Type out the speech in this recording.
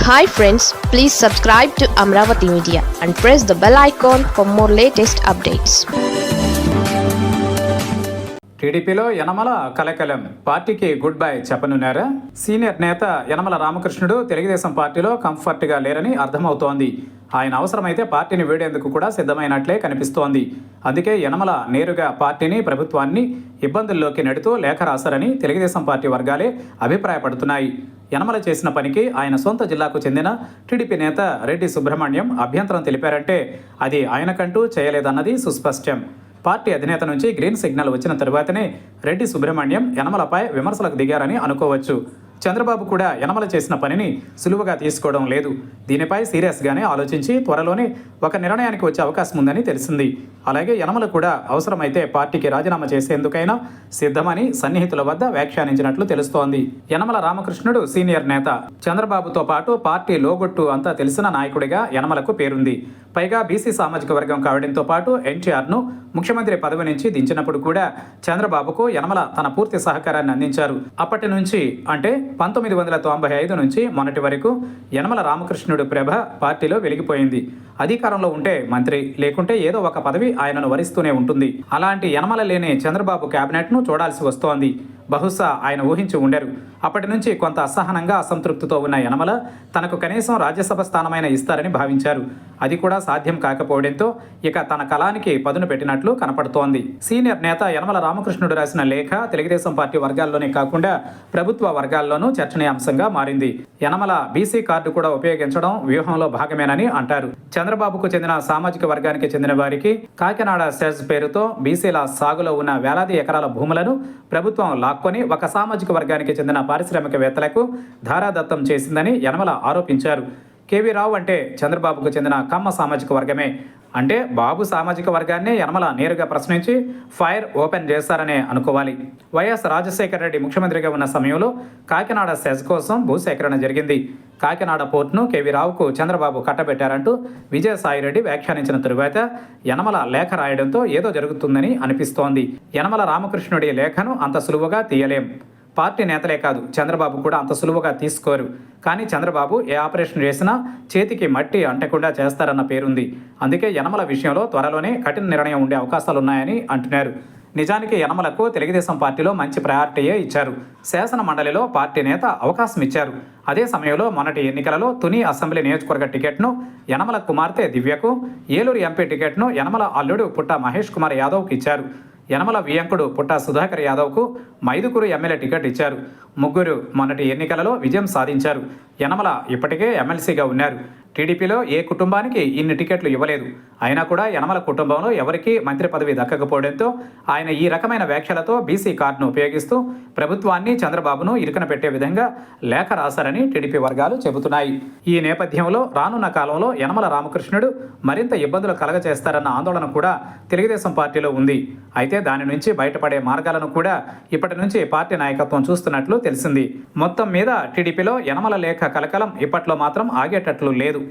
Hi friends, please subscribe to Amravati Media and press the bell icon for more latest updates. టీడీపీలో యనమల కలకలం, పార్టీకి good bye చెప్పనున్నారా? Senior నేత యనమల రామకృష్ణుడు తెలుగుదేశం పార్టీలో కంఫర్ట్గా లేరని అర్థమవుతోంది. ఆయన అవసరమైతే పార్టీని వీడేందుకు కూడా సిద్ధమైనట్లే కనిపిస్తోంది. అందుకే యనమల నేరుగా పార్టీని, ప్రభుత్వాన్ని ఇబ్బందుల్లోకి నెడుతూ లేఖ రాశారని తెలుగుదేశం పార్టీ వర్గాలే అభిప్రాయపడుతున్నాయి. యనమల చేసిన పనికి ఆయన సొంత జిల్లాకు చెందిన టీడీపీ నేత రెడ్డి సుబ్రహ్మణ్యం అభ్యంతరం తెలిపారంటే అది ఆయనకంటూ చేయలేదన్నది సుస్పష్టం. పార్టీ అధినేత నుంచి గ్రీన్ సిగ్నల్ వచ్చిన తరువాతనే రెడ్డి సుబ్రహ్మణ్యం యనమలపై విమర్శలకు దిగారని అనుకోవచ్చు. చంద్రబాబు కూడా యనమల చేసిన పనిని సులువుగా తీసుకోవడం లేదు. దీనిపై సీరియస్గానే ఆలోచించి త్వరలోనే ఒక నిర్ణయానికి వచ్చే అవకాశం ఉందని తెలిసింది. అలాగే యనమల కూడా అవసరమైతే పార్టీకి రాజీనామా చేసేందుకైనా సిద్ధమని సన్నిహితుల వద్ద వ్యాఖ్యానించినట్లు తెలుస్తోంది. యనమల రామకృష్ణుడు సీనియర్ నేత. చంద్రబాబుతో పాటు పార్టీ లోగొట్టు అంతా తెలిసిన నాయకుడిగా యనమలకు పేరుంది. పైగా బీసీ సామాజిక వర్గం కావడంతో పాటు ఎన్టీఆర్ను ముఖ్యమంత్రి పదవి నుంచి దించినప్పుడు కూడా చంద్రబాబుకు యనమల తన పూర్తి సహకారాన్ని అందించారు. అప్పటి నుంచి అంటే 1995 నుంచి మొన్నటి వరకు యనమల రామకృష్ణుడు ప్రభ పార్టీలో వెలిగిపోయింది. అధికారంలో ఉంటే మంత్రి, లేకుంటే ఏదో ఒక పదవి ఆయనను వరిస్తూనే ఉంటుంది. అలాంటి యనమల లేని చంద్రబాబు కేబినెట్ను చూడాల్సి వస్తోంది. బహుశా ఆయన ఊహించి ఉండరు. అప్పటి నుంచి కొంత అసహనంగా, అసంతృప్తితో ఉన్న యనమల తనకు కనీసం రాజ్యసభ స్థానమైన ఇస్తారని భావించారు. అది కూడా సాధ్యం కాకపోవడంతో ఇక తన కళానికి పదును పెట్టినట్లు కనపడుతోంది. సీనియర్ నేత యనమల రామకృష్ణుడు రాసిన లేఖ తెలుగుదేశం పార్టీ వర్గాల్లోనే కాకుండా ప్రభుత్వ వర్గాల్లోనూ చర్చనీయాంశంగా మారింది. యనమల బీసీ కార్డు కూడా ఉపయోగించడం వ్యూహంలో భాగమేనని అంటారు. చంద్రబాబుకు చెందిన సామాజిక వర్గానికి చెందిన వారికి కాకినాడ సెజ్ పేరుతో బీసీల సాగులో ఉన్న వేలాది ఎకరాల భూములను ప్రభుత్వం లాక్కొని ఒక సామాజిక వర్గానికి చెందిన పారిశ్రామికవేత్తలకు ధారాదత్తం చేసిందని యనమల ఆరోపించారు. కేవీ రావు అంటే చంద్రబాబుకు చెందిన కమ్మ సామాజిక వర్గమే. అంటే బాబు సామాజిక వర్గాన్ని యనమల నేరుగా ప్రశ్నించి ఫైర్ ఓపెన్ చేశారనే అనుకోవాలి. వైఎస్ రాజశేఖర రెడ్డి ముఖ్యమంత్రిగా ఉన్న సమయంలో కాకినాడ సెజ్ కోసం భూసేకరణ జరిగింది. కాకినాడ పోర్టును కేవీ రావుకు చంద్రబాబు కట్టబెట్టారంటూ విజయసాయిరెడ్డి వ్యాఖ్యానించిన తరువాత యనమల లేఖ రాయడంతో ఏదో జరుగుతుందని అనిపిస్తోంది. యనమల రామకృష్ణుడి లేఖను అంత సులువుగా తీయలేం. పార్టీ నేతలే కాదు, చంద్రబాబు కూడా అంత సులువుగా తీసుకోరు. కానీ చంద్రబాబు ఏ ఆపరేషన్ చేసినా చేతికి మట్టి అంటకుండా చేస్తారన్న పేరుంది. అందుకే యనమల విషయంలో త్వరలోనే కఠిన నిర్ణయం ఉండే అవకాశాలున్నాయని అంటున్నారు. నిజానికి యనమలకు తెలుగుదేశం పార్టీలో మంచి ప్రయారిటీయే ఇచ్చారు. శాసన మండలిలో పార్టీ నేత అవకాశం ఇచ్చారు. అదే సమయంలో మొన్నటి ఎన్నికలలో తుని అసెంబ్లీ నియోజకవర్గ టికెట్ను యనమల కుమార్తె దివ్యకు, ఏలూరు ఎంపీ టికెట్ను యనమల అల్లుడు పుట్ట మహేష్ కుమార్ యాదవ్కు ఇచ్చారు. యనమల వియంకుడు పుట్ట సుధాకర్ యాదవ్కు మైదుకూరు ఎమ్మెల్యే టికెట్ ఇచ్చారు. ముగ్గురు మొన్నటి ఎన్నికలలో విజయం సాధించారు. యనమల ఇప్పటికే ఎమ్మెల్సీగా ఉన్నారు. టీడీపీలో ఏ కుటుంబానికి ఇన్ని టికెట్లు ఇవ్వలేదు. అయినా కూడా యనమల కుటుంబంలో ఎవరికీ మంత్రి పదవి దక్కకపోవడంతో ఆయన ఈ రకమైన వ్యాఖ్యలతో బీసీ కార్డును ఉపయోగిస్తూ ప్రభుత్వాన్ని, చంద్రబాబును ఇరుకన పెట్టే విధంగా లేఖ రాశారని టీడీపీ వర్గాలు చెబుతున్నాయి. ఈ నేపథ్యంలో రానున్న కాలంలో యనమల రామకృష్ణుడు మరింత ఇబ్బందులు కలగచేస్తారన్న ఆందోళన కూడా తెలుగుదేశం పార్టీలో ఉంది. అయితే దాని నుంచి బయటపడే మార్గాలను కూడా ఇప్పటి నుంచి పార్టీ నాయకత్వం చూస్తున్నట్లు తెలిసింది. మొత్తం మీద టీడీపీలో యనమల లేఖ కలకలం ఇప్పట్లో మాత్రం ఆగేటట్లు లేదు.